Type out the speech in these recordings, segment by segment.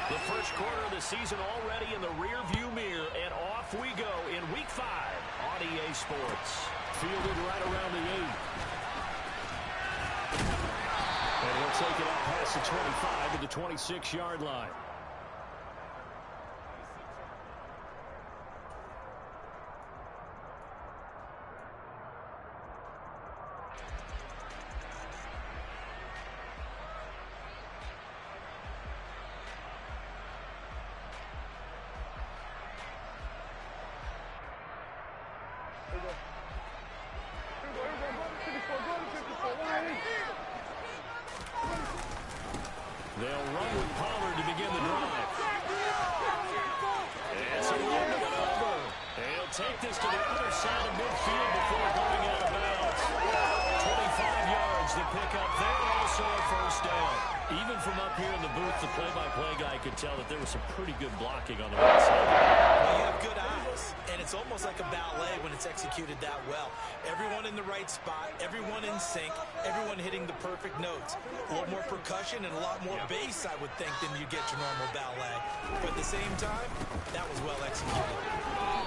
The first quarter of the season already in the rear-view mirror, and off we go in Week 5 on EA Sports. Fielded right around the 8. And he'll take it up past the 25 to the 26-yard line. They'll run with Pollard to begin the drive. It's a little bit over. He'll take this to the other side of midfield before going out of bounds. 25 yards to pick up there, also a first down. Even from up here in the booth, the play-by-play guy could tell that there was some pretty good blocking on the right side. Well, you have good eyes, and it's almost like a ballet when it's executed that well. Everyone in the right spot, everyone in sync, everyone hitting the perfect notes. A little more percussion and a lot more bass, I would think, than you get your normal ballet. But at the same time, that was well executed.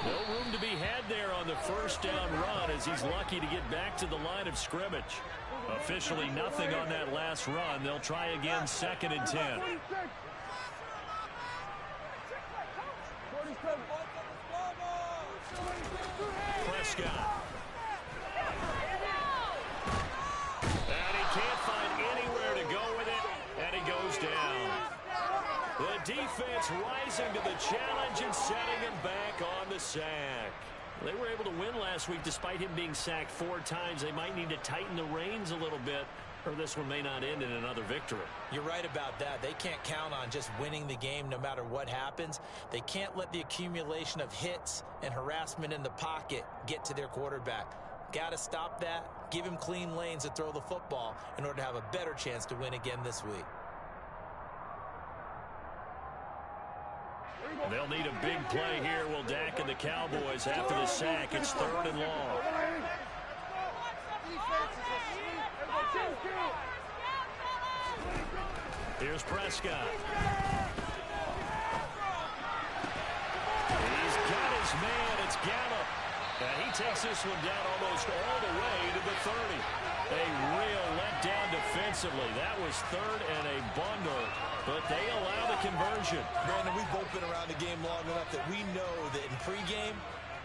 No room to be had there on the first down run as he's lucky to get back to the line of scrimmage. Officially nothing on that last run. They'll try again, 2nd and 10. Prescott. And he can't find anywhere to go with it, and he goes down. The defense rising to the challenge and setting him back on the sack. They were able to win last week despite him being sacked 4 times. They might need to tighten the reins a little bit, or this one may not end in another victory. You're right about that. They can't count on just winning the game no matter what happens. They can't let the accumulation of hits and harassment in the pocket get to their quarterback. Got to stop that, give him clean lanes to throw the football in order to have a better chance to win again this week. They'll need a big play here. Will Dak and the Cowboys after the sack. It's 3rd and long. Here's Prescott. He's got his man. It's Gallup. And he takes this one down almost all the way to the 30. A real letdown defensively. That was 3rd and a bundle, but they allow the conversion. Brandon, we've both been around the game long enough that we know that in pregame,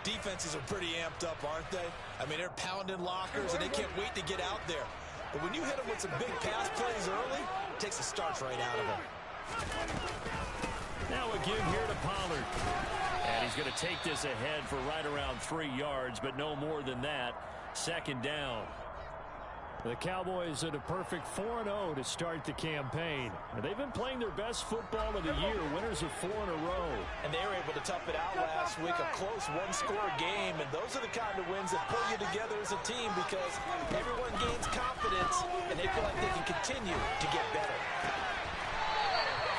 defenses are pretty amped up, aren't they? I mean, they're pounding lockers, and they can't wait to get out there. But when you hit them with some big pass plays early, it takes the starch right out of them. Now a give here to Pollard. And he's going to take this ahead for right around 3 yards, but no more than that. 2nd down. The Cowboys at a perfect 4-0 to start the campaign. And they've been playing their best football of the year, winners of 4 in a row. And they were able to tough it out last week, a close one-score game. And those are the kind of wins that pull you together as a team because everyone gains confidence and they feel like they can continue to get better.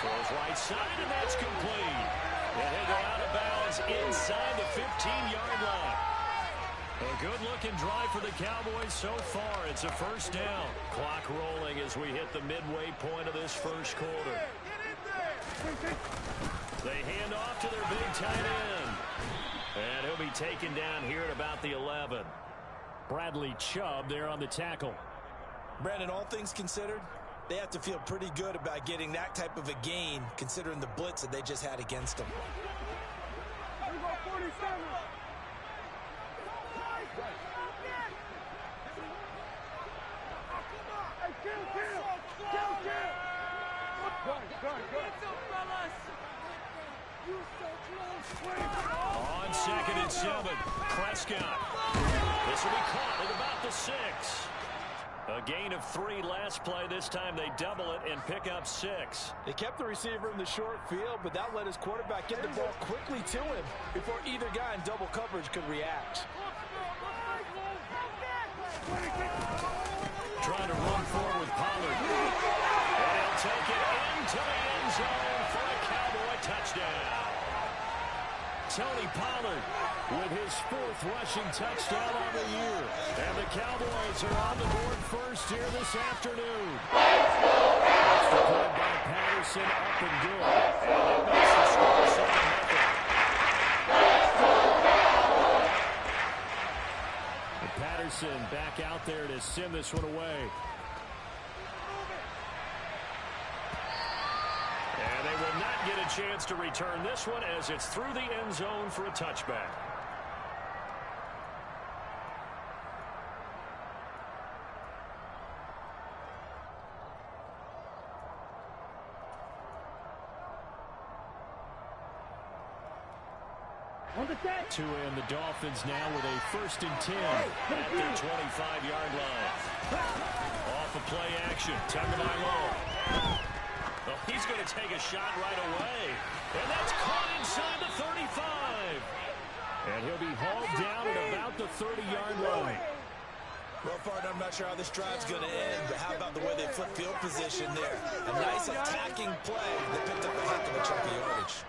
Throws right side, and that's complete. And he'll go out of bounds inside the 15-yard line. A good-looking drive for the Cowboys so far. It's a first down. Clock rolling as we hit the midway point of this first quarter. They hand off to their big tight end. And he'll be taken down here at about the 11. Bradley Chubb there on the tackle. Brandon, all things considered, they have to feel pretty good about getting that type of a gain considering the blitz that they just had against them. On 2nd and 7, Prescott. This will be caught at about the 6. A gain of 3 last play. This time they double it and pick up 6. They kept the receiver in the short field, but that let his quarterback get the ball quickly to him before either guy in double coverage could react. Trying to run forward with Pollard. And he'll take it into the end zone for a Cowboy touchdown. Tony Pollard with his 4th rushing touchdown on the year. And the Cowboys are on the board first here this afternoon. Extra point by Patterson, up and good. And that makes the score 7-0. And Patterson back out there to send this one away. And they will not get a chance to return this one as it's through the end zone for a touchback. To end the Dolphins now with a 1st and 10 at their 25-yard line. Off of play action. Tagovailoa. Oh, he's going to take a shot right away. And that's caught inside the 35. And he'll be hauled down at about the 30-yard line. Well, partner, I'm not sure how this drive's going to end, but how about the way they flip field position there? A nice attacking play that picked up a heck of a chunk of yardage.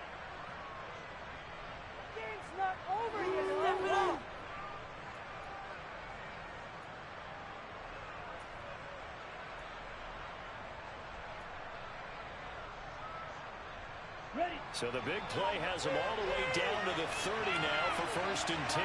So the big play has them all the way down to the 30 now for 1st and 10.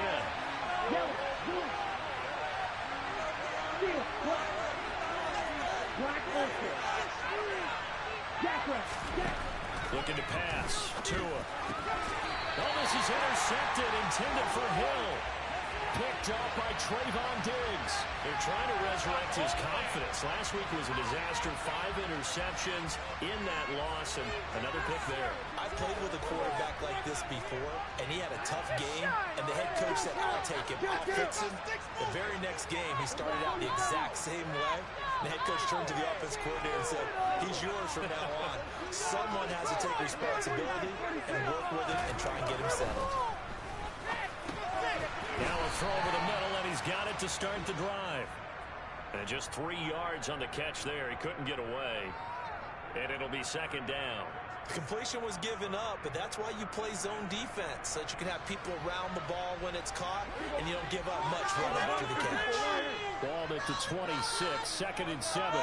Looking to pass. Tua. Oh, this is intercepted, intended for Hill. Picked up by Trayvon Diggs. They're trying to resurrect his confidence. Last week was a disaster. 5 interceptions in that loss, and another pick there. I've played with a quarterback like this before, and he had a tough game, and the head coach said, I'll take him, I'll fix him. The very next game, he started out the exact same way. The head coach turned to the offensive coordinator and said, he's yours from now on. Someone has to take responsibility and work with it and try and get him settled. Now a throw over the middle, and he's got it to start the drive. And just 3 yards on the catch there. He couldn't get away. And it'll be 2nd down. The completion was given up, but that's why you play zone defense, so that you can have people around the ball when it's caught, and you don't give up much right after the catch. Ball at the 26, 2nd and 7.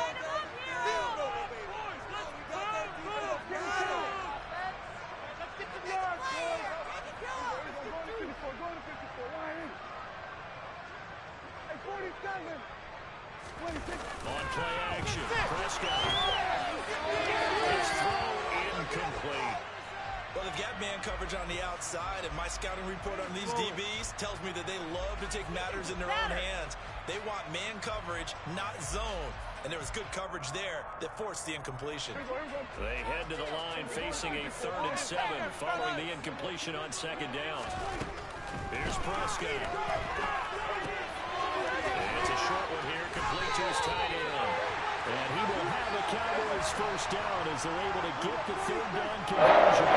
On play action, Prescott. His throw incomplete. Well, they've got man coverage on the outside, and my scouting report on these DBs tells me that they love to take matters in their own hands. They want man coverage, not zone. And there was good coverage there that forced the incompletion. They head to the line facing a 3rd and 7 following the incompletion on 2nd down. Here's Prescott. And it's a short one here, complete to his tight end. And he will have the Cowboys 1st down as they're able to get the 3rd down conversion.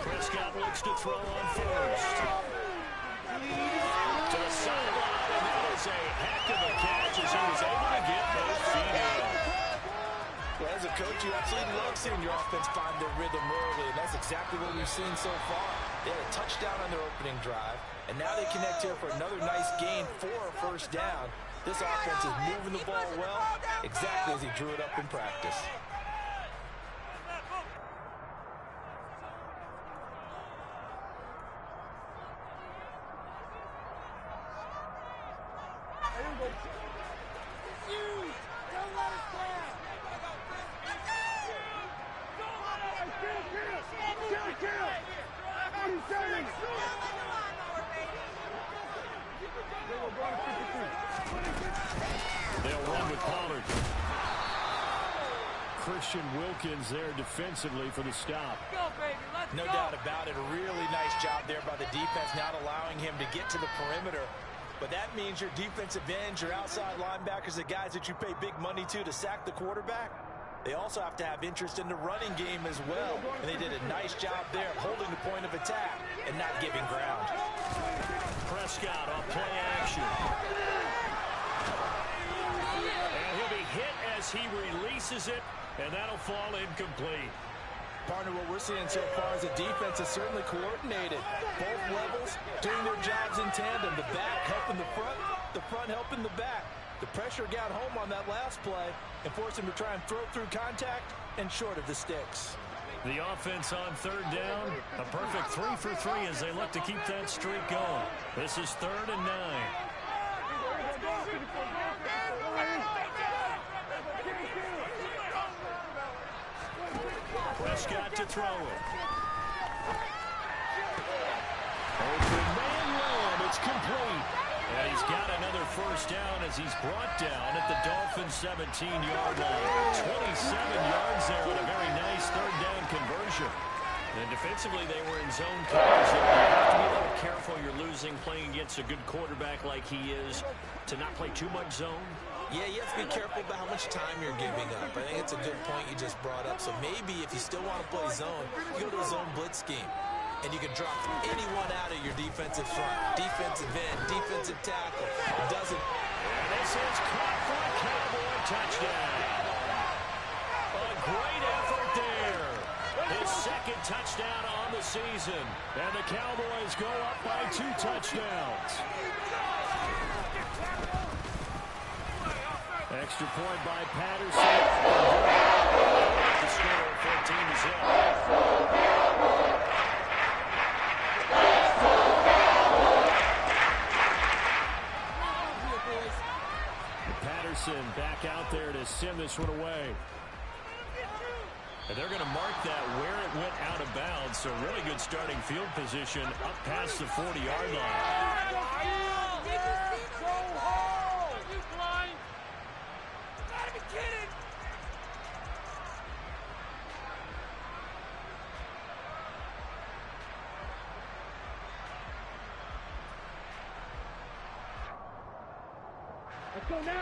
Prescott looks to throw on 1st. To the sideline, and that is a heck of a catch as he was able to get both feet in. Well, as a coach, you absolutely love seeing your offense find their rhythm early, and that's exactly what we've seen so far. They had a touchdown on their opening drive, and now they connect here for another nice gain for a 1st down. This offense is moving the ball well, exactly as he drew it up in practice. They'll run with Pollard. Christian Wilkins there defensively for the stop. No doubt about it. A really nice job there by the defense, not allowing him to get to the perimeter. But that means your defensive ends, your outside linebackers, the guys that you pay big money to sack the quarterback, they also have to have interest in the running game as well. And they did a nice job there of holding the point of attack and not giving ground. Prescott on play action. And he'll be hit as as he releases it, and that'll fall incomplete. Partner, what we're seeing so far is the defense is certainly coordinated. Both levels doing their jobs in tandem. The back helping the front helping the back. The pressure got home on that last play and forced him to try and throw through contact and short of the sticks. The offense on third down, a perfect 3 for 3 as they look to keep that streak going. This is 3rd and 9. Prescott to throw it. Open man run, it's complete. And he's got another first down as he's brought down at the Dolphins' 17-yard line. 27 yards there on a very nice third down conversion. And defensively, they were in zone coverage. You have to be a little careful. You're losing playing against a good quarterback like he is to not play too much zone. Yeah, you have to be careful about how much time you're giving up. I think it's a good point you just brought up. So maybe if you still want to play zone, you go to a zone blitz scheme. And you can drop anyone out of your defensive front. Defensive end, defensive tackle. It doesn't. And this is caught for a Cowboy touchdown. A great effort there. His second touchdown on the season. And the Cowboys go up by 2 touchdowns. Extra point by Patterson. The score, 14-0. Patterson back out there to send this one away. And they're going to mark that where it went out of bounds. So really good starting field position up past the 40-yard line.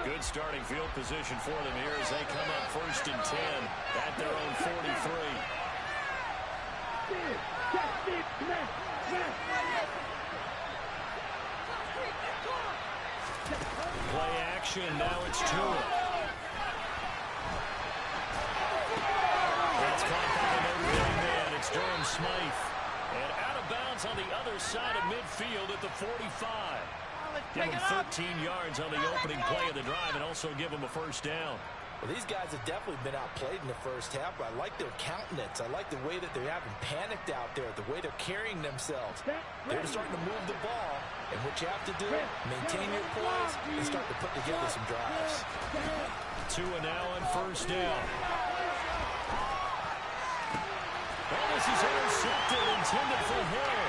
Good starting field position for them here as they come up 1st and 10 at their own 43. Play action, now it's Tua. That's caught by the Notre Dame man. It's Durham Smythe. And out of bounds on the other side of midfield at the 45. Give him 13 yards on the opening play of the drive and also give him a first down. Well, these guys have definitely been outplayed in the first half, but I like their countenance. I like the way that they haven't panicked out there, the way they're carrying themselves. They're starting to move the ball, and what you have to do, maintain your poise and start to put together some drives. Tua now on first down. Well, this is intercepted, intended for Hill.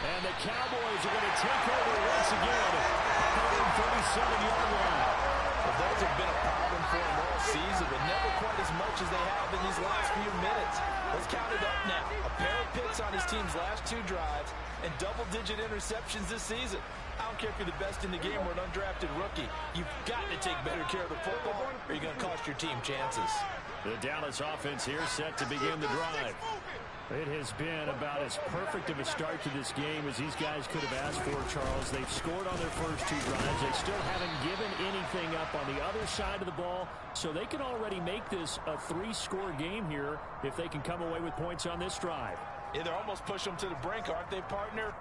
And the Cowboys are going to take over once again. 137-yard line. Well, those have been a problem for them all season, but never quite as much as they have in these last few minutes. Let's count it up now. A pair of picks on his team's last 2 drives and double-digit interceptions this season. I don't care if you're the best in the game or an undrafted rookie. You've got to take better care of the football or you're going to cost your team chances. The Dallas offense here set to begin the drive. It has been about as perfect of a start to this game as these guys could have asked for, Charles. They've scored on their first 2 drives. They still haven't given anything up on the other side of the ball, so they can already make this a 3-score game here if they can come away with points on this drive. Yeah, they're almost pushing them to the brink, aren't they, partner?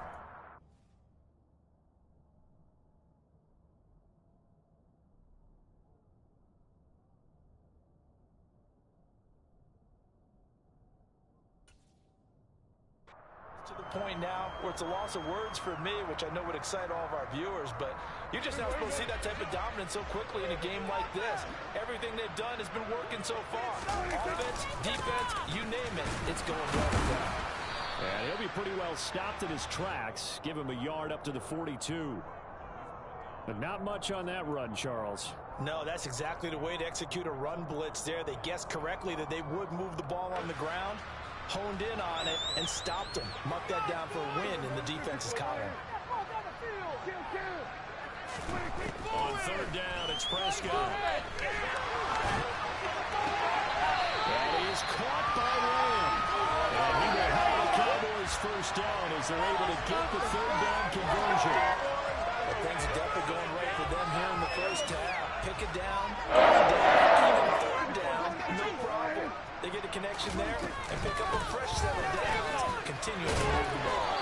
Point now where it's a loss of words for me, which I know would excite all of our viewers, but you're just not supposed to see that type of dominance so quickly in a game like this. Everything they've done has been working so far. Offense, defense, you name it, it's going well for them. And he'll be pretty well stopped in his tracks. Give him a yard up to the 42. But not much on that run, Charles. No, that's exactly the way to execute a run blitz there. They guessed correctly that they would move the ball on the ground, honed in on it, and stopped them. Mark that down for a win in the defense's column. On third down, it's Prescott. And he's caught by Lamb. And he will have the Cowboys first down as they're able to get the third down conversion. A Things are definitely going right for them here in the first half. Pick it down, even third down, no problem. They get a connection there and pick up a fresh set of downs, continuing to move the ball.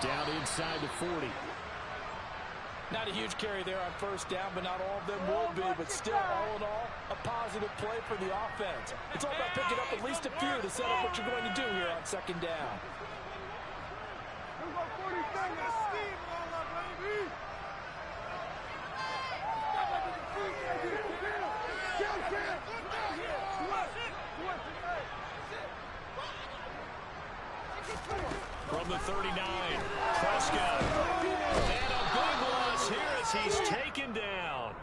Down inside the 40. Not a huge carry there on first down, but not all of them will be. But still, all in all, a positive play for the offense. It's all about picking up at least a few to set up what you're going to do here on second down. From the 39, Prescott. And a big loss here as he's taken down.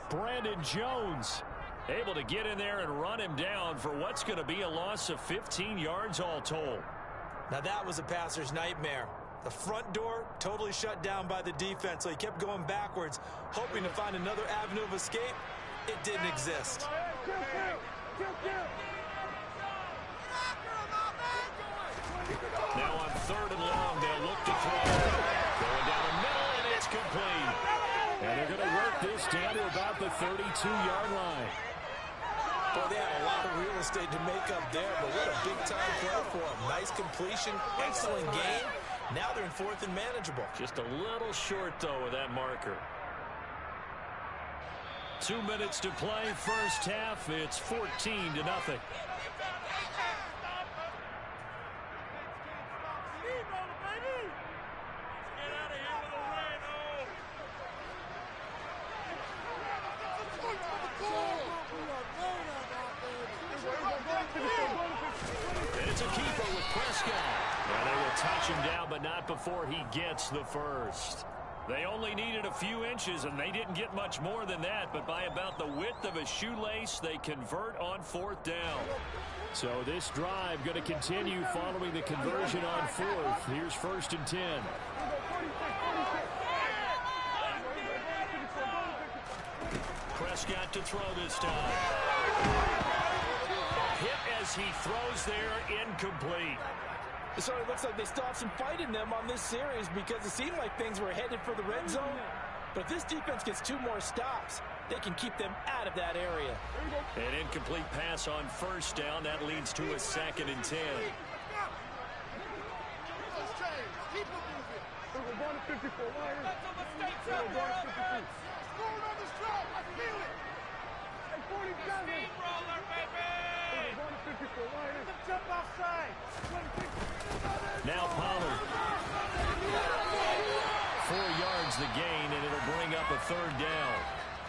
Brandon Jones able to get in there and run him down for what's going to be a loss of 15 yards all told. Now that was a passer's nightmare. The front door totally shut down by the defense, so he kept going backwards, hoping to find another avenue of escape. It didn't exist. Now on third and long, they'll look to throw. Going down the middle, and it's complete. And they're going to work this down to about the 32-yard line. Boy, they had a lot of real estate to make up there, but what a big-time play for them. Nice completion, excellent game. Now they're in fourth and manageable. Just a little short, though, of that marker. 2 minutes to play, first half. It's 14-0. It's a keeper with Prescott. Well, they will touch him down, but not before he gets the first. They only needed a few inches, and they didn't get much more than that, but by about the width of a shoelace, they convert on fourth down. So this drive going to continue following the conversion on fourth. Here's first and 10. Prescott to throw this time. Hit as he throws there, incomplete. So it looks like they still have some fight in them on this series because it seemed like things were headed for the red zone. But if this defense gets 2 more stops, they can keep them out of that area. An incomplete pass on first down. That leads to a second and 10. Now Pollard. 4 yards the gain, and it'll bring up a third down.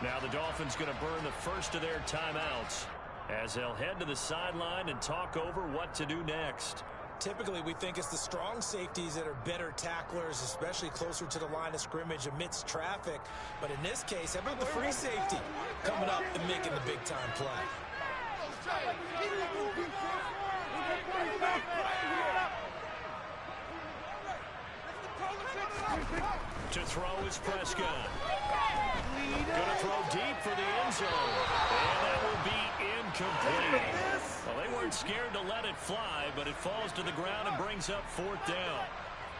Now the Dolphins going to burn the first of their timeouts as they'll head to the sideline and talk over what to do next. Typically, we think it's the strong safeties that are better tacklers, especially closer to the line of scrimmage amidst traffic. But in this case, how about the free safety coming up and making the big-time play? To throw is Prescott. Going to throw deep for the end zone. And that will be incomplete. Well, they weren't scared to let it fly, but it falls to the ground and brings up fourth down.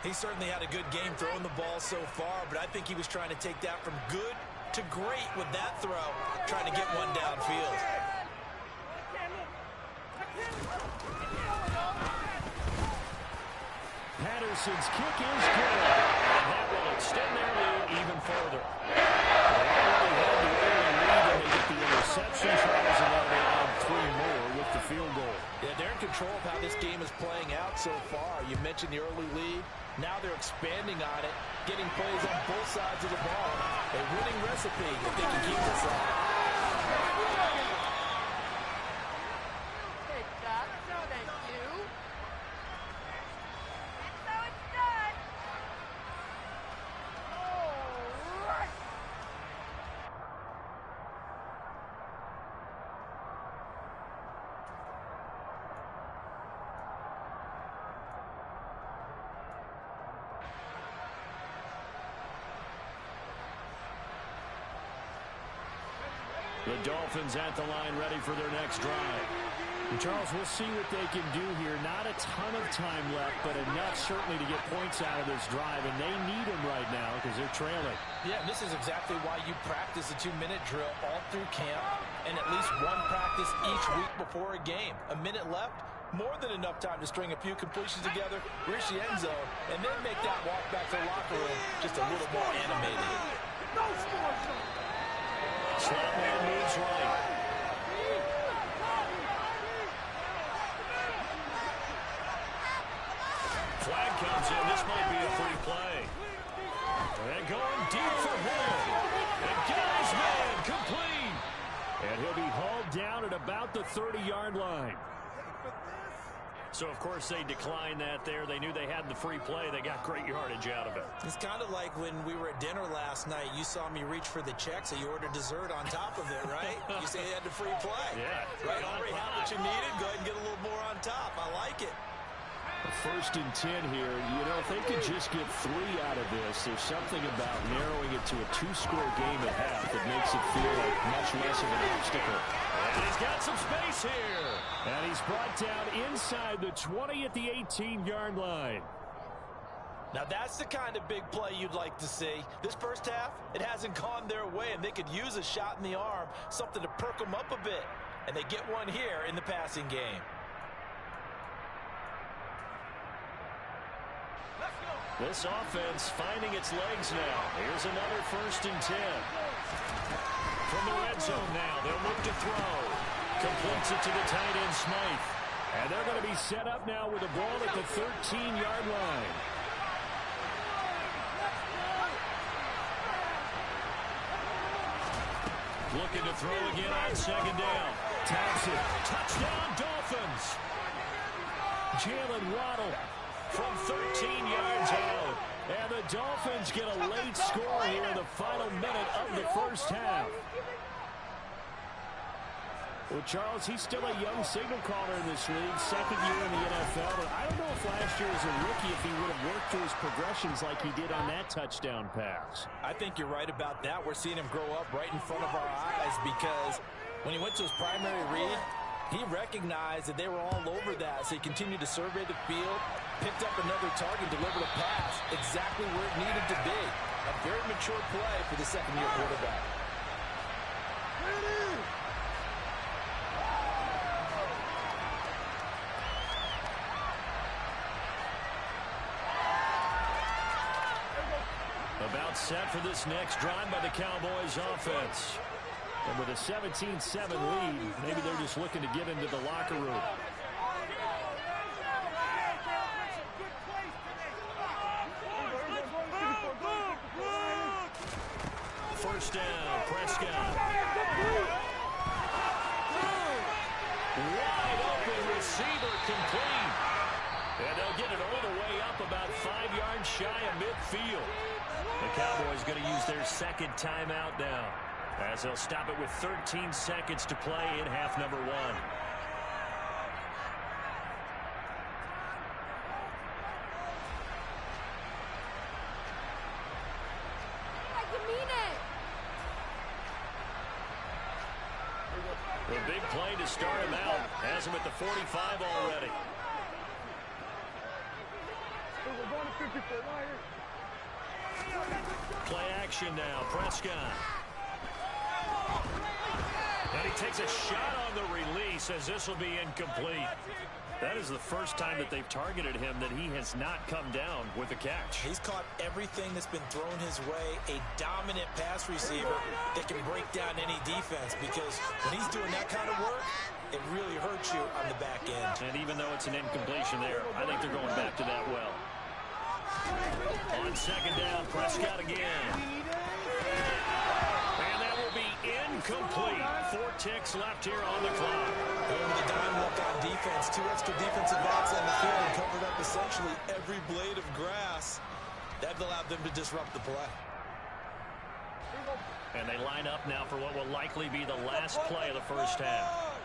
He certainly had a good game throwing the ball so far, but I think he was trying to take that from good to great with that throw, trying to get one downfield. Patterson's kick is good. And that will extend their lead even further. They already had the early lead, and they get the interception tries, and now they add 3 more with the field goal. Yeah, they're in control of how this game is playing out so far. You mentioned the early lead. Now they're expanding on it, getting plays on both sides of the ball. A winning recipe if they can keep this up. The Dolphins at the line ready for their next drive. Charles, we'll see what they can do here. Not a ton of time left, but enough certainly to get points out of this drive, and they need them right now because they're trailing. Yeah, and this is exactly why you practice a 2-minute drill all through camp and at least one practice each week before a game. A minute left, more than enough time to string a few completions together, reach the end zone, and then make that walk back to the locker room just a little more animated. Slot man moves right. Flag comes in. This might be a free play. And going deep for Hill. And got his man complete. And he'll be hauled down at about the 30-yard line. So, of course, they declined that there. They knew they had the free play. They got great yardage out of it. It's kind of like when we were at dinner last night. You saw me reach for the check, so you ordered dessert on top of it, right? You say you had the free play. Yeah. Right, already had what you needed. Go ahead and get a little more on top. I like it. First and 10 here. You know, if they could just get 3 out of this, there's something about narrowing it to a 2-score game at half that makes it feel like much less of an obstacle. And he's got some space here. And he's brought down inside the 20 at the 18-yard line. Now that's the kind of big play you'd like to see. This first half, it hasn't gone their way, and they could use a shot in the arm, something to perk them up a bit. And they get one here in the passing game. This offense finding its legs now. Here's another first and 10. From the red zone now, they'll look to throw. Completes it to the tight end, Smythe. And they're going to be set up now with the ball at the 13-yard line. Looking to throw again on second down. Taps it. Touchdown, Dolphins. Jalen Waddle from 13 yards out. And the Dolphins get a late score here in the final minute of the first half. Well, Charles, he's still a young signal caller in this league, second year in the NFL. But I don't know if last year as a rookie, if he would have worked through his progressions like he did on that touchdown pass. I think you're right about that. We're seeing him grow up right in front of our eyes because when he went to his primary read, he recognized that they were all over that, so he continued to survey the field, picked up another target, delivered a pass exactly where it needed to be. A very mature play for the second-year quarterback. About set for this next drive by the Cowboys offense. And with a 17-7 lead, maybe they're just looking to get into the locker room. First down, Prescott. Wide open receiver complete. And they'll get it all the way up about 5 yards shy of midfield. The Cowboys going to use their second timeout now, as they'll stop it with 13 seconds to play in half number 1. The big play to start him out. Has him at the 45 already. Play action now, Prescott. And he takes a shot on the release as this will be incomplete. That is the first time that they've targeted him that he has not come down with a catch. He's caught everything that's been thrown his way. A dominant pass receiver that can break down any defense, because when he's doing that kind of work, it really hurts you on the back end. And even though it's an incompletion there, I think they're going back to that well. On second down, Prescott again. And that will be incomplete. 4 ticks left here on the clock. Going with a dime look on defense. 2 extra defensive backs on the field and covered up essentially every blade of grass. That allowed them to disrupt the play. And they line up now for what will likely be the last play of the first half.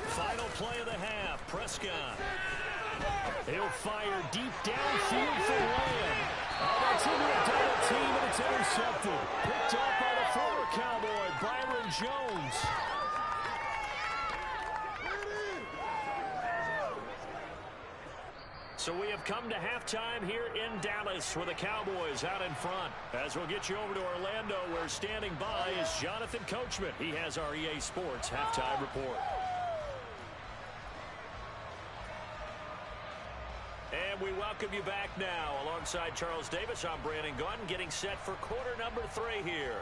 Final play of the half, Prescott. He'll fire deep downfield for Lamb. That's into a double team, and it's intercepted. Picked off by the former Cowboy, Byron Jones. So we have come to halftime here in Dallas with the Cowboys out in front. As we'll get you over to Orlando, where standing by is Jonathan Coachman. He has our EA Sports halftime report. And we welcome you back now. Alongside Charles Davis, I'm Brandon Gaudin, getting set for quarter number 3 here.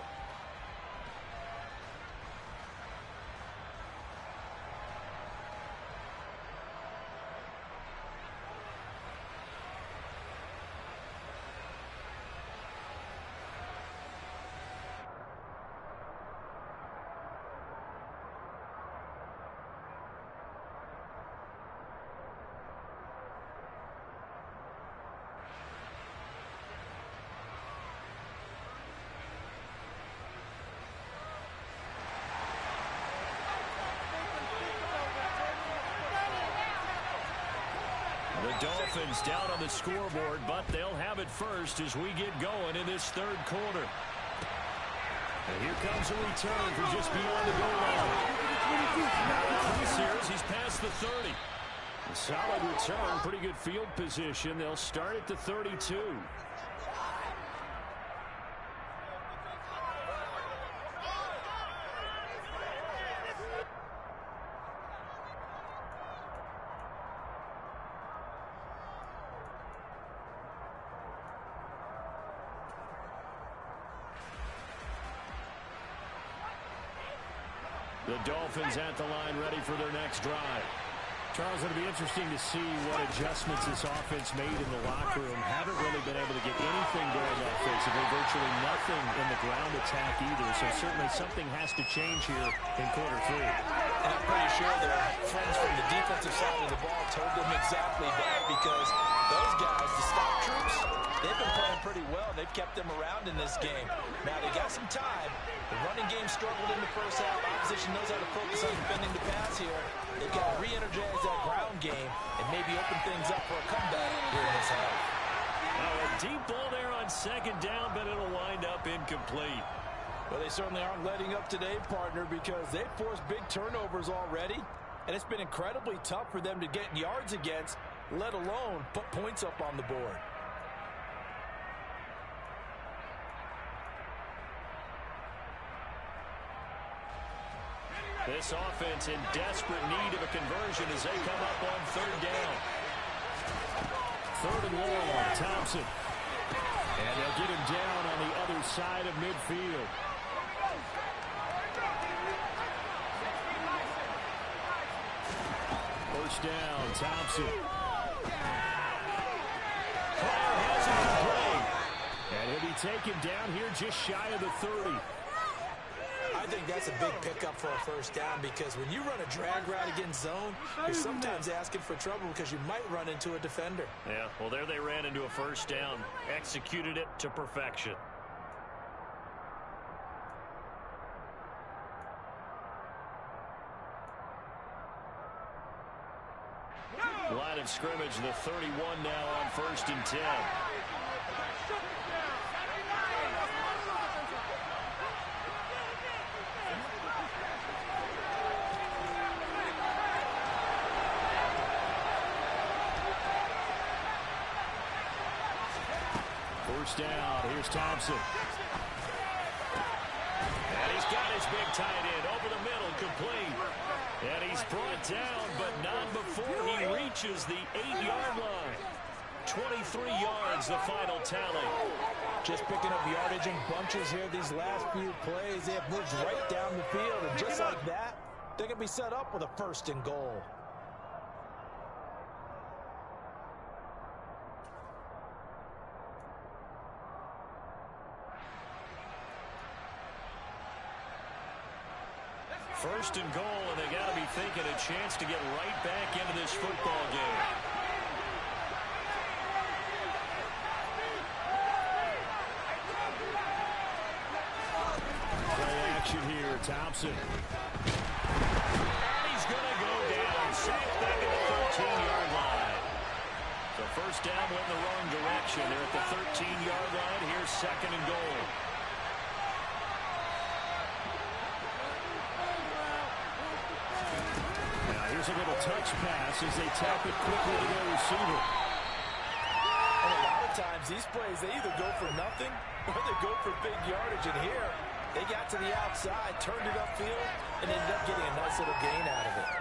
The Dolphins down on the scoreboard, but they'll have it first as we get going in this third quarter. And here comes a return from just beyond the goal line. Chris here as he's past the 30. A solid return, pretty good field position. They'll start at the 32. The Dolphins at the line, ready for their next drive. Charles, it'll be interesting to see what adjustments this offense made in the locker room. Haven't really been able to get anything going offensively, virtually nothing in the ground attack either. So certainly something has to change here in quarter 3. And I'm pretty sure their friends from the defensive side of the ball told them exactly that, because those guys, the stop troops, they've been playing pretty well. They've kept them around in this game. Now, they got some time. The running game struggled in the first half. Opposition knows how to focus on defending the pass here. They've got to re-energize that ground game and maybe open things up for a comeback here in this half. A deep ball there on second down, but it'll wind up incomplete. Well, they certainly aren't letting up today, partner, because they've forced big turnovers already, and it's been incredibly tough for them to get yards against, let alone put points up on the board. This offense in desperate need of a conversion as they come up on third down. Third and long, Thompson. And they'll get him down on the other side of midfield. First down, Thompson. Fire has it complete. And he'll be taken down here just shy of the 30. I think that's a big pickup for a first down, because when you run a drag route against zone, you're sometimes asking for trouble because you might run into a defender. Yeah, well, there they ran into a first down. Executed it to perfection. Line of scrimmage, the 31 now on 1st and 10. First down, here's Thompson. And he's got his big tight end over the middle, complete. And he's brought down, but not before he reaches the 8-yard line. 23 yards, the final tally. Just picking up yardage in bunches here these last few plays. They have moved right down the field, and just like that, they can be set up with a 1st and goal. First and goal, and they got to be thinking a chance to get right back into this football game. Play action here, Thompson. And he's going to go down, sacked back at the 13-yard line. So first down went in the wrong direction. They're at the 13-yard line. Here's second and goal. Now here's a little touch pass as they tap it quickly to their receiver. And a lot of times these plays, they either go for nothing or they go for big yardage. And here, they got to the outside, turned it upfield, and ended up getting a nice little gain out of it.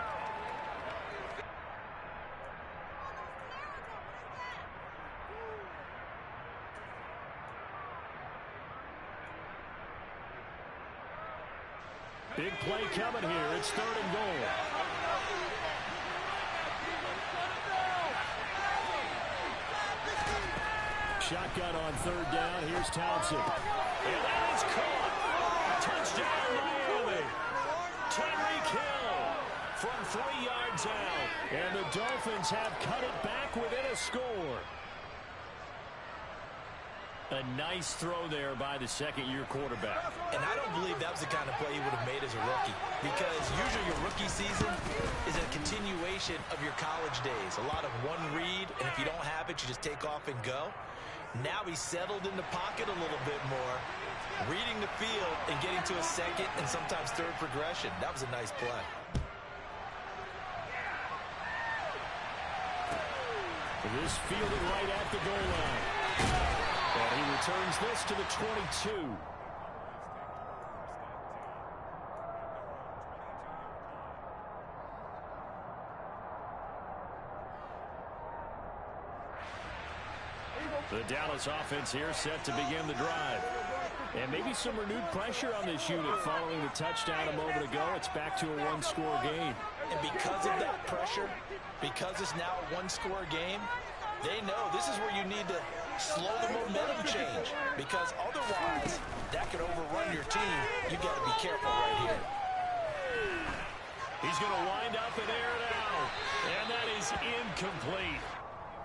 Big play coming here. It's third and goal. Shotgun on third down. Here's Townsend. And that is caught. Touchdown, Miami. Tyreek Hill from 3 yards out. And the Dolphins have cut it back within a score. A nice throw there by the second-year quarterback. And I don't believe that was the kind of play he would have made as a rookie, because usually your rookie season is a continuation of your college days. A lot of one read, and if you don't have it, you just take off and go. Now he's settled in the pocket a little bit more, reading the field and getting to a second and sometimes third progression. That was a nice play. This fielded right at the goal line. And he returns this to the 22. The Dallas offense here set to begin the drive. And maybe some renewed pressure on this unit following the touchdown a moment ago. It's back to a one-score game. And because of that pressure, because it's now a one-score game, they know this is where you need to slow the momentum change, because otherwise that could overrun your team. You've got to be careful right here. He's going to wind up and air it out. And that is incomplete.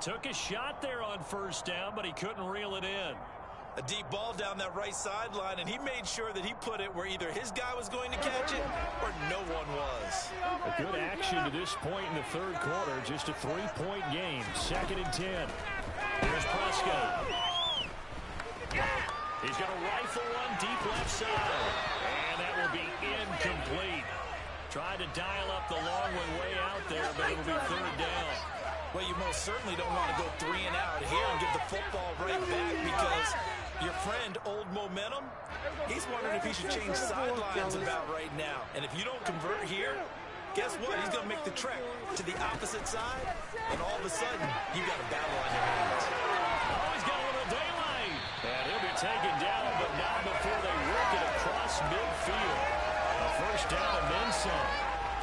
Took a shot there on first down, but he couldn't reel it in. A deep ball down that right sideline, and he made sure that he put it where either his guy was going to catch it or no one was. A good action to this point in the third quarter. Just a 3-point game. 2nd and 10. Here's Prescott. He's going to rifle one deep left side. And that will be incomplete. Tried to dial up the long one way out there, but it'll be third down. Well, you most certainly don't want to go 3 and out here and give the football right back, because your friend, Old Momentum, he's wondering if he should change sidelines about right now. And if you don't convert here, guess what? He's going to make the trek to the opposite side, and all of a sudden, you've got a battle on your hands. Oh, he's got a little daylight. And he'll be taken down, but not before they work it across midfield. A first down and then some.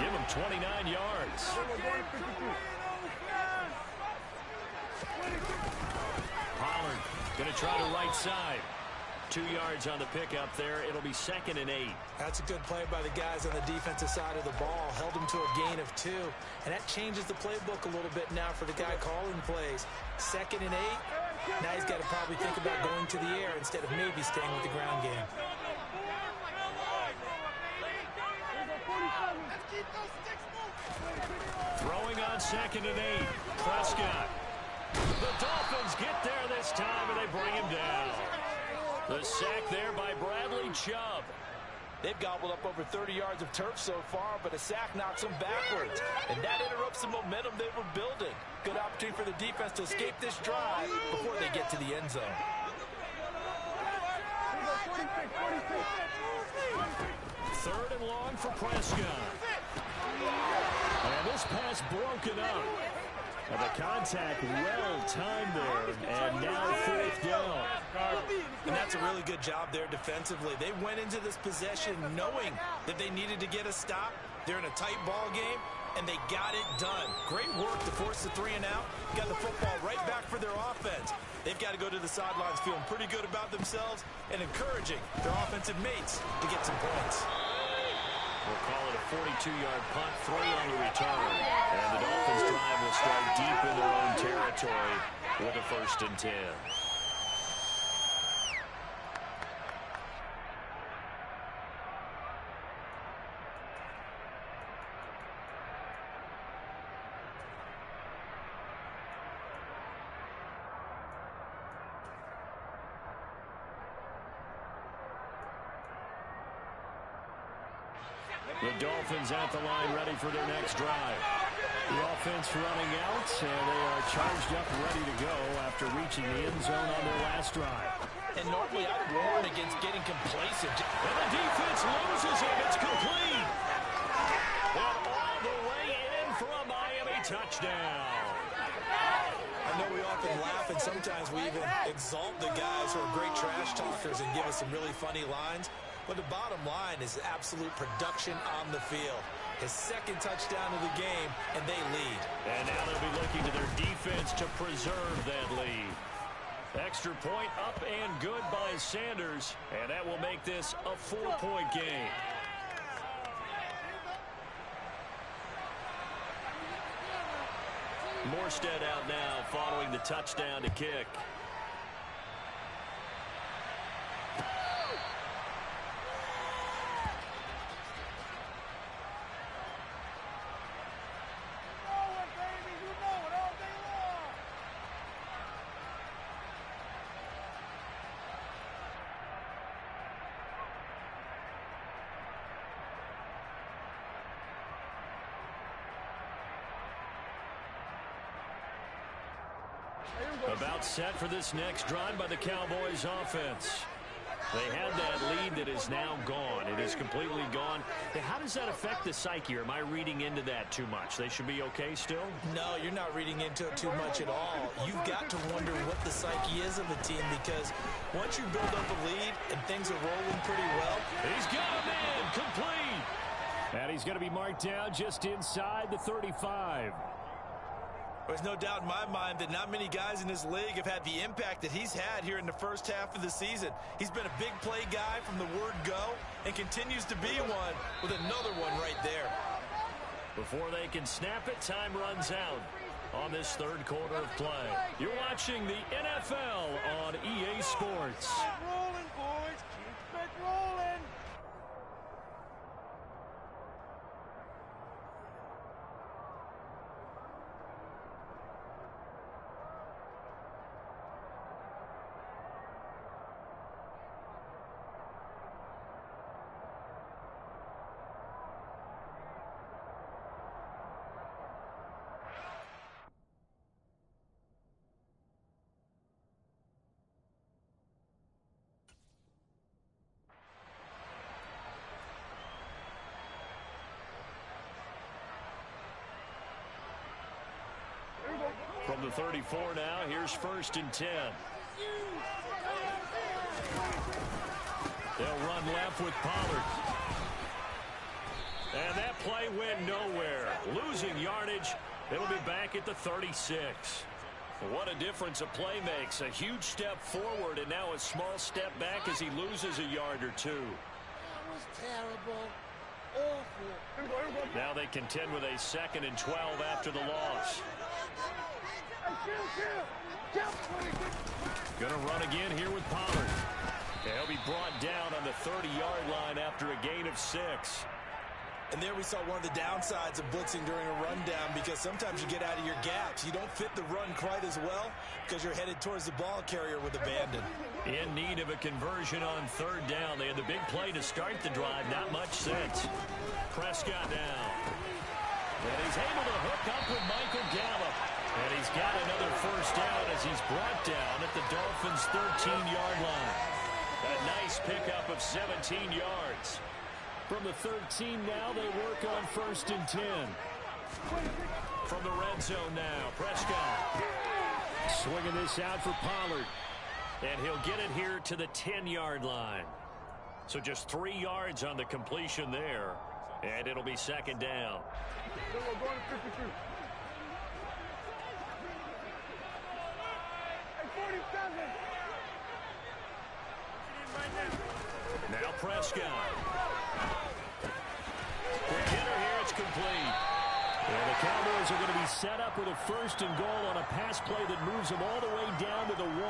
Give him 29 yards. Pollard going to try to right side. 2 yards on the pickup there. It'll be 2nd and 8. That's a good play by the guys on the defensive side of the ball. Held him to a gain of 2. And that changes the playbook a little bit now for the guy calling plays. 2nd and 8. Now he's got to probably think about going to the air instead of maybe staying with the ground game. Throwing on 2nd and 8. Prescott. The Dolphins get there this time, and they bring him down. The sack there by Bradley Chubb. They've gobbled up over 30 yards of turf so far, but a sack knocks them backwards. And that interrupts the momentum they were building. Good opportunity for the defense to escape this drive before they get to the end zone. Third and long for Prescott. And this pass broken up. And the contact well timed there. And now 4th down. And that's a really good job there defensively. They went into this possession knowing that they needed to get a stop. They're in a tight ball game, and they got it done. Great work to force the 3 and out. Got the football right back for their offense. They've got to go to the sidelines feeling pretty good about themselves and encouraging their offensive mates to get some points. We'll call it a 42-yard punt, 3 on the return. And the Dolphins drive will start deep in their own territory with a 1st and 10. The Dolphins at the line ready for their next drive. The offense running out, and they are charged up ready to go after reaching the end zone on their last drive. And normally I'd warn against getting complacent. And the defense loses it. It's complete. And all the way in for a Miami touchdown. I know we often laugh, and sometimes we even exalt the guys who are great trash talkers and give us some really funny lines. But the bottom line is absolute production on the field. His second touchdown of the game, and they lead. And now they'll be looking to their defense to preserve that lead. Extra point up and good by Sanders, and that will make this a 4-point game. Morstead out now following the touchdown to kick. About set for this next drive by the Cowboys offense. They had that lead that is now gone. It is completely gone. How does that affect the psyche? Or am I reading into that too much? They should be okay still? No, you're not reading into it too much at all. You've got to wonder what the psyche is of a team, because once you build up a lead and things are rolling pretty well. He's got him in, complete. And he's going to be marked down just inside the 35. There's no doubt in my mind that not many guys in this league have had the impact that he's had here in the first half of the season. He's been a big play guy from the word go and continues to be one with another one right there. Before they can snap it, time runs out on this third quarter of play. You're watching the NFL on EA Sports. Keep rolling, boys. Keep it rolling. From the 34 now, here's 1st and 10. They'll run left with Pollard. And that play went nowhere. Losing yardage. It'll be back at the 36. What a difference a play makes. A huge step forward and now a small step back as he loses a yard or two. That was terrible. Awful. Now they contend with a 2nd and 12 after the loss. Gonna run again here with Pollard. He'll be brought down on the 30-yard line after a gain of 6. And there we saw one of the downsides of blitzing during a rundown, because sometimes you get out of your gaps. You don't fit the run quite as well because you're headed towards the ball carrier with abandon. In need of a conversion on 3rd down. They had the big play to start the drive. Not much sense. Prescott now. And he's able to hook up with Michael Gallup. And he's got another 1st down as he's brought down at the Dolphins' 13-yard line. A nice pickup of 17 yards. From the 13 now, they work on 1st and 10. From the red zone now, Prescott. Swinging this out for Pollard. And he'll get it here to the 10-yard line. So just 3 yards on the completion there. And it'll be 2nd down. Now Prescott. Quick hitter here, it's complete. And the Cowboys are going to be set up with a 1st and goal on a pass play that moves them all the way down to the 1.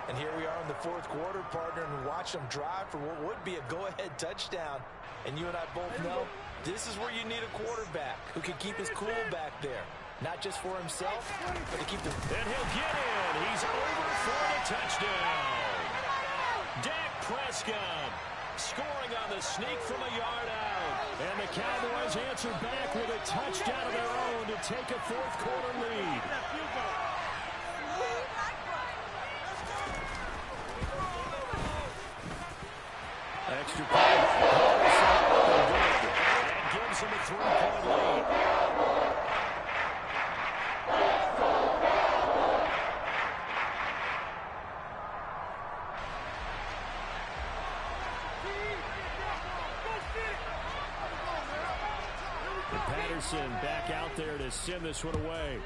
And here we are in the 4th quarter, partner, and watch them drive for what would be a go-ahead touchdown. And you and I both know this is where you need a quarterback who can keep his cool back there. Not just for himself, but to keep the... And he'll get in. He's over for the touchdown. Dak Prescott scoring on the sneak from a yard out. And the Cowboys answer back with a touchdown of their own to take a fourth-quarter lead. Extra point. That gives them a 3-point lead. And Patterson back out there to send this one away.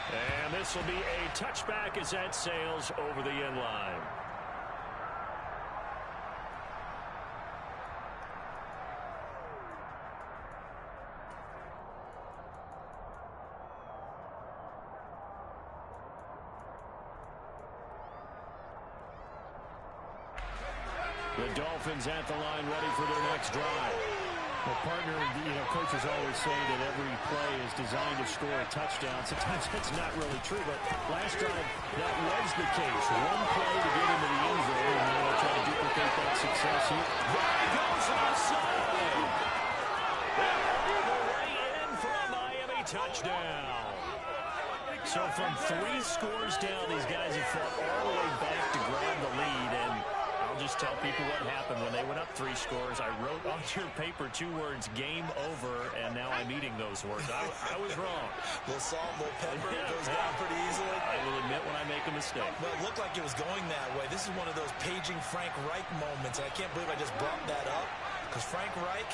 And this will be a touchback as that sails over the end line. The Dolphins at the line ready for their next drive. Well, partner, coaches always say that every play is designed to score a touchdown. Sometimes that's not really true, but last drive, that was the case. One play to get into the end zone, and now they'll try to duplicate that success here. There he goes outside. All the way in for a Miami touchdown. So from 3 scores down, these guys have fought all the way back to grab the lead, and I'll just tell people what happened when they went up 3 scores. I wrote on your paper 2 words, game over, and now I'm eating those words. I was wrong. A little salt, a little pepper, it goes down pretty easily. I will admit when I make a mistake. Well, it looked like it was going that way. This is one of those paging Frank Reich moments, and I can't believe I just brought that up, because Frank Reich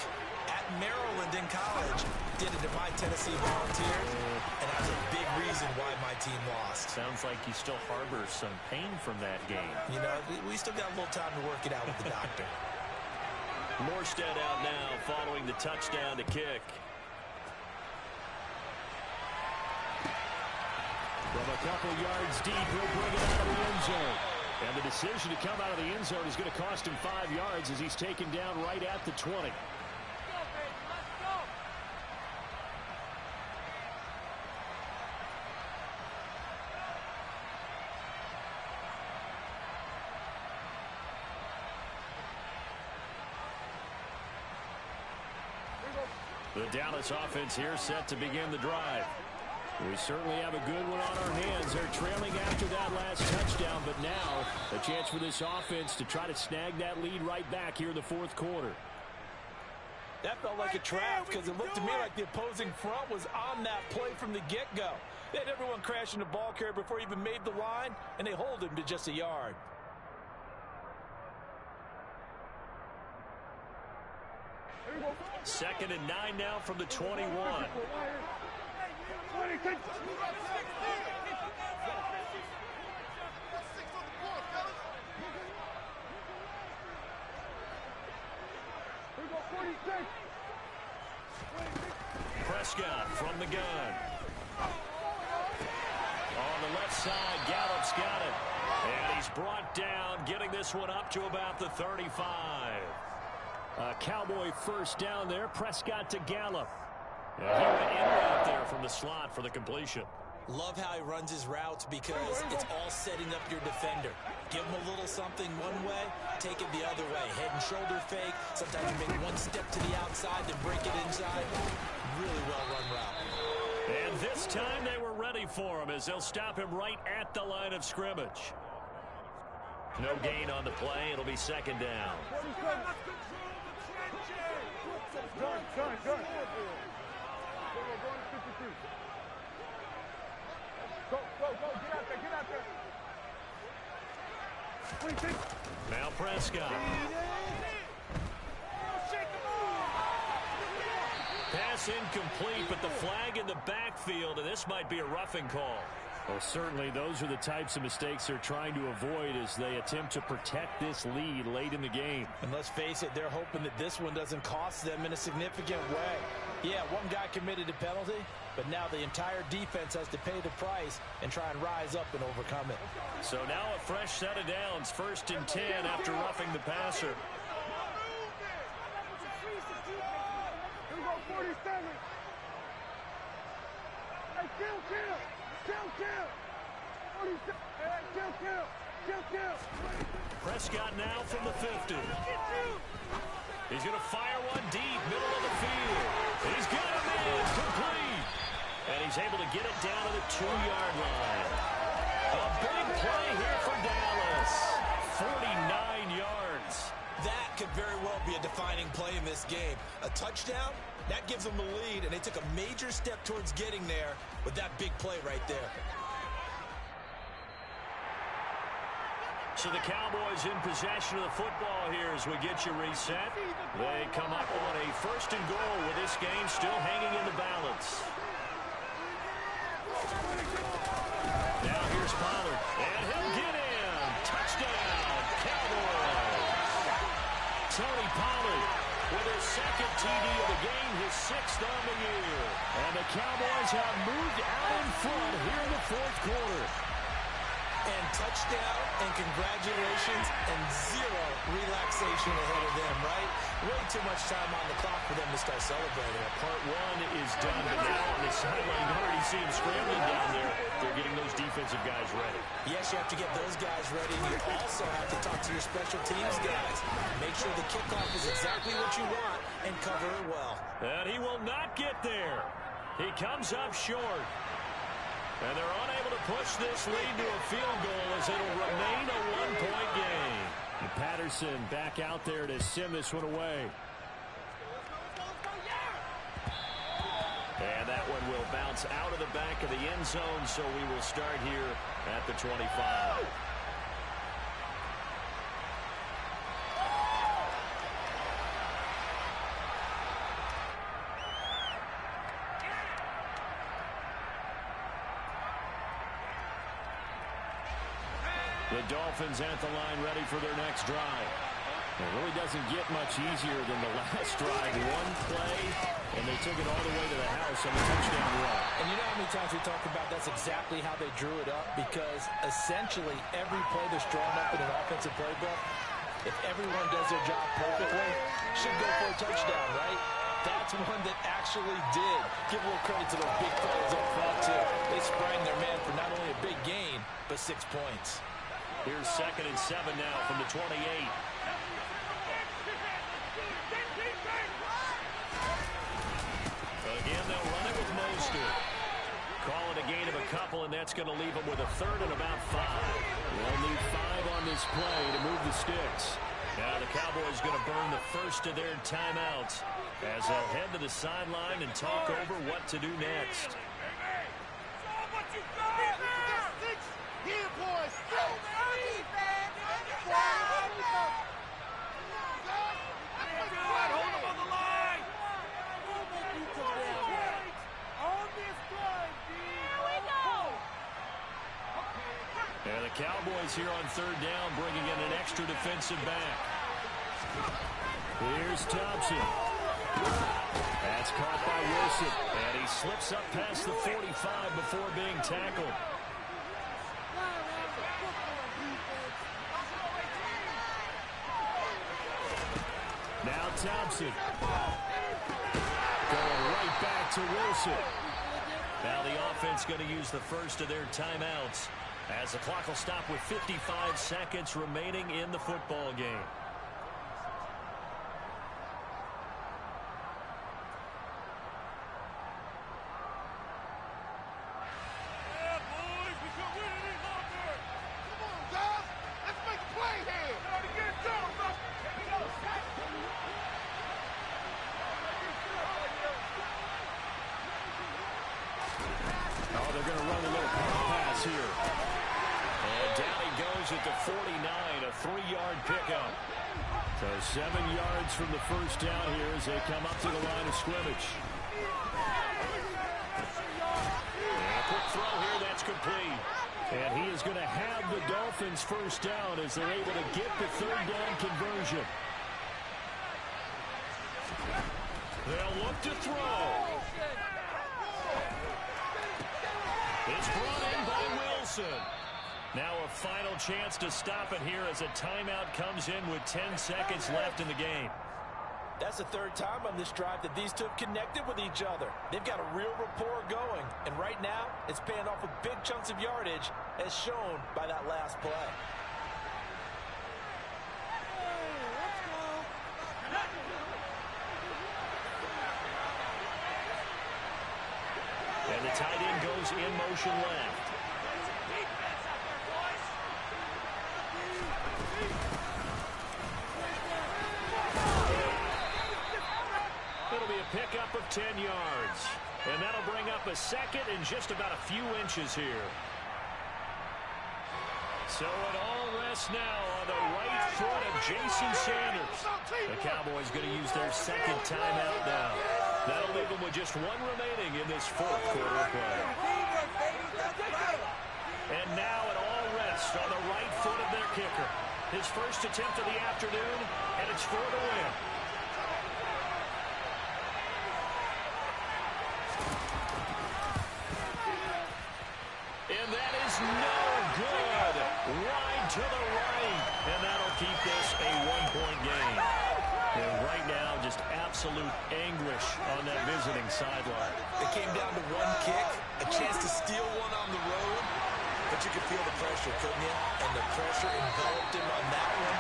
at Maryland in college did it to my Tennessee Volunteers, and that was a big reason why my team lost. Sounds like you still harbor some pain from that game. You know, we still got a little time to work it out with the doctor. Morstead out now following the touchdown to kick. From a couple yards deep, he'll bring it out of the end zone. And the decision to come out of the end zone is going to cost him 5 yards as he's taken down right at the 20. The Dallas offense here set to begin the drive. We certainly have a good one on our hands. They're trailing after that last touchdown, but now a chance for this offense to try to snag that lead right back here in the fourth quarter. That felt like a trap because it looked to me like the opposing front was on that play from the get-go. They had everyone crashing the ball carrier before he even made the line, and they hold him to just a yard. Second and 9 now from the 21. Prescott from the gun. On the left side, Gallup's got it. And he's brought down, getting this one up to about the 35. A Cowboy first down there. Prescott to Gallup. And he went in right there from the slot for the completion. Love how he runs his routes because it's all setting up your defender. Give him a little something one way, take it the other way. Head and shoulder fake. Sometimes you make one step to the outside, then break it inside. Really well run route. And this time they were ready for him as they'll stop him right at the line of scrimmage. No gain on the play. It'll be second down. Now Prescott. Pass incomplete, but the flag in the backfield, and this might be a roughing call. Well, certainly those are the types of mistakes they're trying to avoid as they attempt to protect this lead late in the game. And let's face it, they're hoping that this one doesn't cost them in a significant way. Yeah, one guy committed a penalty, but now the entire defense has to pay the price and try and rise up and overcome it. So now a fresh set of downs, 1st and 10 after roughing the passer. Prescott now from the 50. He's going to fire one deep, middle of the field. He's got a man, complete. And he's able to get it down to the 2-yard line. A big play here for Dallas. 49 yards. That could very well be a defining play in this game. A touchdown, that gives them a lead, and they took a major step towards getting there with that big play right there. So the Cowboys in possession of the football here as we get you reset. They come up on a 1st and goal with this game still hanging in the balance. Now here's Pollard, and he'll get in. Touchdown, Cowboys. Tony Pollard with his 2nd TD of the game, his 6th on the year. And the Cowboys have moved out in front here in the 4th quarter. And touchdown, and congratulations, and 0 relaxation ahead of them, right? Way too much time on the clock for them to start celebrating. Part 1 is done, but now on the sideline, you already see them scrambling down there. They're getting those defensive guys ready. Yes, you have to get those guys ready. You also have to talk to your special teams guys. Make sure the kickoff is exactly what you want and cover it well. And he will not get there. He comes up short. And they're unable to push this lead to a field goal as it'll remain a 1-point game. And Patterson back out there to send this one away. And that one will bounce out of the back of the end zone, so we will start here at the 25. The Dolphins at the line ready for their next drive. It really doesn't get much easier than the last drive. One play, and they took it all the way to the house on the touchdown run. And you know how many times we talk about that's exactly how they drew it up, because essentially every play that's drawn up in an offensive playbook, if everyone does their job perfectly, should go for a touchdown, right? That's one that actually did. Give a little credit to those big plays up front, too. They sprang their man for not only a big gain, but 6 points. Here's 2nd and 7 now from the 28. Again, they'll run it with Mostert. Call it a gain of a couple, and that's going to leave them with a 3rd and about 5. They'll need 5 on this play to move the sticks. Now the Cowboys going to burn the first of their timeouts as they'll head to the sideline and talk over what to do next. Here, boys. And the Cowboys here on 3rd down, bringing in an extra defensive back. Here's Thompson. That's caught by Wilson. And he slips up past the 45 before being tackled. Now Thompson. Going right back to Wilson. Now the offense going to use the first of their timeouts as the clock will stop with 55 seconds remaining in the football game. They're going to run a little pass here. And down he goes at the 49, a 3-yard pickup. So 7 yards from the first down here as they come up to the line of scrimmage. And a quick throw here, that's complete. And he is going to have the Dolphins first down as they're able to get the 3rd down conversion. They'll look to throw. It's brought in by Wilson. Now a final chance to stop it here as a timeout comes in with 10 seconds left in the game. That's the 3rd time on this drive that these two have connected with each other. They've got a real rapport going. And right now, it's paying off with big chunks of yardage as shown by that last play. tight end goes in motion left. It'll be a pickup of 10 yards. And that'll bring up a second and just about a few inches here. So it all rests now on the right foot of Jason Sanders. The Cowboys going to use their second timeout now. That'll leave them with just one remaining in this fourth quarter of play. And now it all rests on the right foot of their kicker. His first attempt of the afternoon, and it's for the win. And that is no good. Wide to the right. And that'll keep this a one-point game. And right now, just absolute anguish on that visiting sideline. It came down to one kick, a chance to steal one on the road. But you could feel the pressure, couldn't you? And the pressure enveloped him on that one.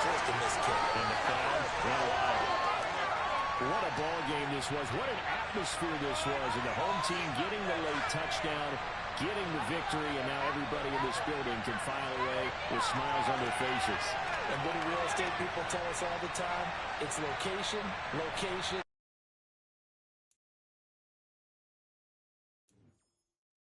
Forced a missed kick. And the crowd went wild. What a ball game this was. What an atmosphere this was. And the home team getting the late touchdown, getting the victory, and now everybody in this building can file away with smiles on their faces. And what do real estate people tell us all the time? It's location, location.